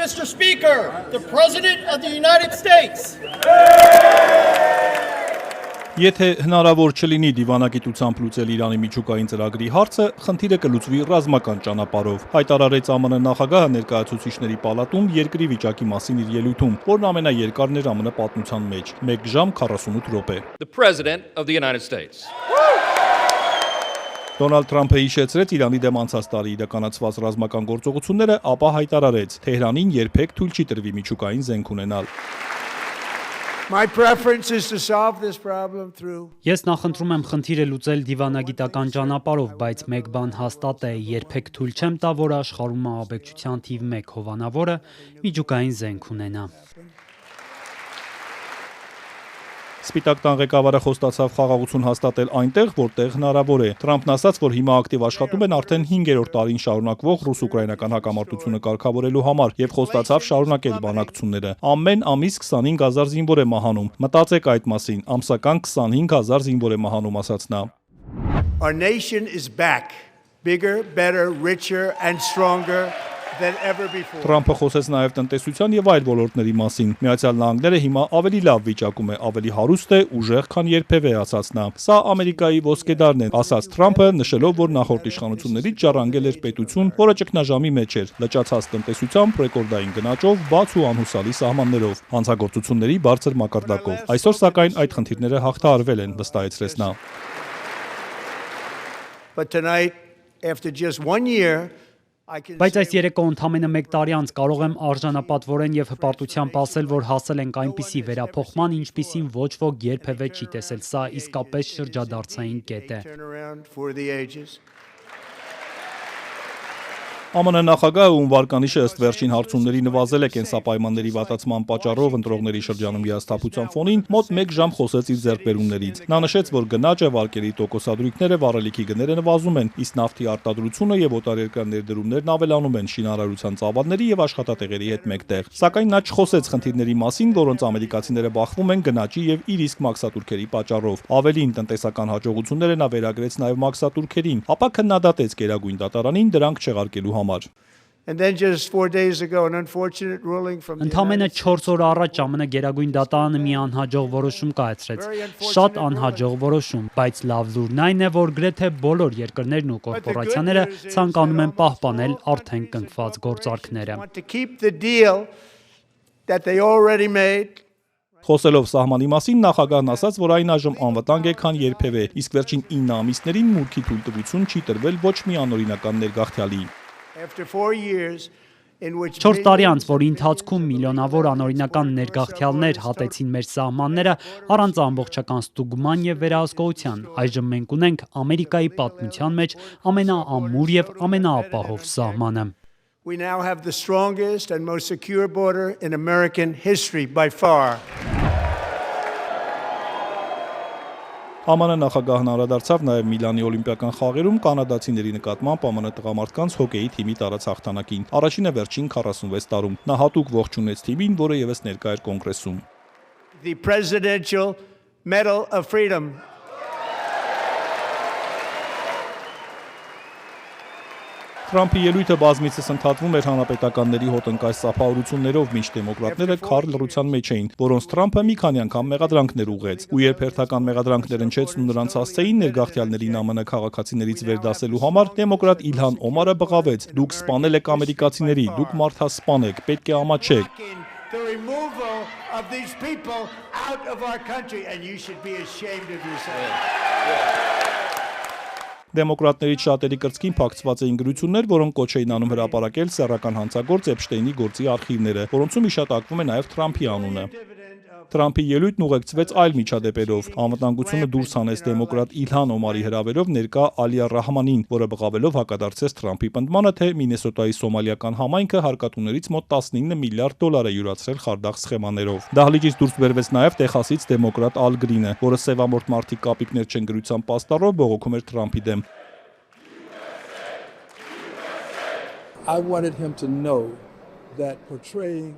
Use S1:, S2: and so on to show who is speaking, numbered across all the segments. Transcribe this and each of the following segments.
S1: Mr. Speaker, the President of the United States.
S2: Եթե հնարավոր չլինի դիվանագիտությամբ լուծել Իրանի միջուկային ծրագրի հարցը, խնդիրը կլուծվի ռազմական ճանապարհով, հայտարարեց ԱՄՆ նախագահը ներկայացուցիչների պալատում երկրի վիճակի մասին իր ելույթում, որն ամենաերկարն էր ԱՄՆ պատմության մեջ՝ 1 ժամ 48 րոպե։
S3: The President of the United States.
S2: Դոնալդ Թրամփը հիշեցրեց Իրանի դեմ անցած տարի իրականացված ռազմական գործողությունները, ապա հայտարարեց, Թեհրանին երբեք թույլ չի տրվի միջուկային զենք ունենալ։
S4: My preference is to solve this problem through.
S5: Ես նախընտրում եմ խնդիրը լուծել դիվանագիտական ճանապարհով, բայց մեկ բան հաստատ է, երբեք թույլ չեմ տա, որ աշխարհում ահաբեկչության թիվ 1 հովանավորը միջուկային զենք ունենա։
S2: Սպիտակ տան ղեկավարը խոստացավ խաղաղություն հաստատել այնտեղ, որտեղ հնարավոր է։ Թրամփն ասաց, որ հիմա ակտիվ աշխատում են արդեն 5-րդ տարին շարունակվող ռուս-ուկրաինական հակամարտությունը կարգավորելու համար եւ խոստացավ շարունակել բանակցությունները։ Ամեն ամիս 25,000 զինվոր է մահանում։ Մտածեք այդ մասին, ամսական 25,000 զինվոր է մահանում, ասաց նա։
S4: Our nation is back, bigger, better, richer and stronger than ever before.
S2: Թրամփը խոսեց նաև տնտեսության եւ այլ ոլորտների մասին։ Միացյալ Նահանգները հիմա ավելի լավ վիճակում է, ավելի հարուստ է, ուժեղ, քան երբևէ, ասաց նա։ Սա Ամերիկայի ոսկեդարն է, ասաց Թրամփը, նշելով, որ նախորդ իշխանություններից ժառանգել էր պետություն, որը ճգնաժամի մեջ էր, լճացած տնտեսությամբ, ռեկորդային գնաճով, բաց ու անհուսալի սահմաններով, հանցագործությունների բարձր մակարդակով։ Այսօր սակայն այդ խնդիրները հաղթահարվել են, վստահեցրեց նա։
S4: But tonight, after just 1 year,
S5: Բայց այս երեկո ընդամենը 1 տարի անց կարող եմ արժանապատվորեն եւ հպարտությամբ ասել, որ հասել ենք այնպիսի վերափոխման, ինչպիսին ոչ ոք երբևէ չի տեսել։ Սա իսկապես շրջադարձային կետ է։
S2: ԱՄՆ նախագահը, ում վարկանիշը ըստ վերջին հարցումների նվազել է կենսապայմանների վատացման պատճառով ընտրողների շրջանում հիասթափության ֆոնին, մոտ 1 ժամ խոսեց իր ձեռքբերումներից։ Նա նշեց, որ գնաճը, վարկերի տոկոսադրույքները, վառելիքի գները նվազում են, իսկ նավթի արտադրությունը եւ օտարերկրյա ներդրումներն ավելանում են շինարարության ծավալների եւ աշխատատեղերի հետ մեկտեղ։ Սակայն նա չխոսեց խնդիրների մասին, որոնց ամերիկացիները բախվում են գնաճի եւ իր իսկ մաքսատուրքերի պատճառով։ Ավելին, տնտեսական հաջողությունները նա վերագրեց նաեւ մաքսատուրքերին, ապա քննադատեց Գերագույն դատարանին դրանք չեղարկելու համար։
S4: And then just 4 days ago, an unfortunate ruling from the
S5: Ընդամենը 4 օր առաջ ԱՄՆ Գերագույն դատարանը մի անհաջող որոշում կայացրեց։ Շատ անհաջող որոշում, բայց լավ լուրն այն է, որ գրեթե բոլոր երկրներն ու կորպորացիաները ցանկանում են պահպանել արդեն կնքված գործարքները։
S4: want to keep the deal that they already made.
S2: Խոսելով սահմանի մասին, նախագահն ասաց, որ այն այժմ անվտանգ է, քան երբևէ, իսկ վերջին 9 ամիսներին մուտքի թույլտվություն չի տրվել ոչ մի անօրինական ներգաղթյալի։
S4: After 4 years in which
S5: 4 տարի անց, որի ընթացքում միլիոնավոր անօրինական ներգաղթյալներ հատեցին մեր սահմանները առանց ամբողջական ստուգման եւ վերահսկողության, այժմ մենք ունենք Ամերիկայի պատմության մեջ ամենաամուր եւ ամենաապահով սահմանը։
S4: we now have the strongest and most secure border in American history by far.
S2: ԱՄՆ նախագահն անդրադարձավ նաև Միլանի օլիմպիական խաղերում կանադացիների նկատմամբ ԱՄՆ տղամարդկանց հոկեյի թիմի տարած հաղթանակին։ Առաջինը վերջին 46 տարում։ Նա հատուկ ողջունեց թիմին, որը եւս ներկա էր կոնգրեսում։
S4: The Presidential Medal of Freedom.
S2: Թրամփի ելույթը բազմիցս ընդհատվում էր հանրապետականների հոտնկայ սափահարություններով, մինչ դեմոկրատները քար լռության մեջ էին, որոնց Թրամփը մի քանի անգամ մեղադրանքներ ուղղեց։ Ու երբ հերթական մեղադրանքներ ընչեցն ու նրանց հասցեին ներգաղթյալներին ԱՄՆ քաղաքացիներից վերդասելու համար, դեմոկրատ Իլհան Օմարը բղավեց. «Դուք սպանել եք ամերիկացիների, դուք մարդասպան եք, պետք է ամաչեք»։
S4: The removal of these people out of our country and you should be ashamed of yourself.
S2: Դեմոկրատներից շատերի կրծքին փակցված էին գրություններ, որոնք կոչ էին անում հրապարակել սեռական հանցագործ Էփշտեյնի գործի արխիվները, որոնցում հիշատակվում է նաև Թրամփի անունը։ Թրամփի ելույթն ուղեկցվեց այլ միջադեպերով։ Անվտանգությունը դուրս հանեց դեմոկրատ Իլհան Օմարի հրավերով ներկա Ալիա Ռահմանին, որը բղավելով հակադարձեց Թրամփի պնդմանը, թե Մինեսոտայի սոմալիական համայնքը հարկատուներից մոտ $19 միլիարդ է յուրացրել խարդախ սխեմաներով։ Դահլիճից դուրս բերվեց նաև Տեխասից դեմոկրատ Ալ Գրինը, որը սևամորթ մարդիկ կապիկներ չեն գրության պաստառով բողոքում էր Թրամփի դեմ։
S6: I wanted him to know that portraying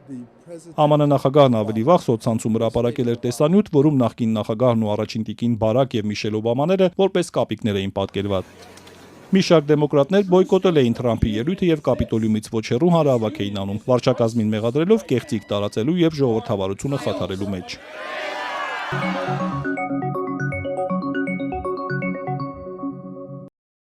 S2: ԱՄՆ նախագահն ավելի վաղ սոցցանցում հրապարակել էր տեսանյութ, որում նախկին նախագահն ու առաջին տիկին Բարակ եւ Միշել Օբամաները որպես կապիկներ էին պատկերված։ Մի շարք դեմոկրատներ բոյկոտել էին Թրամփի ելույթը եւ կապիտոլիումից ոչ հեռու հանրահավաք էին անում, վարչակազմին մեղադրելով կեղծիք տարածելու եւ ժողովրդավարությունը խաթարելու մեջ։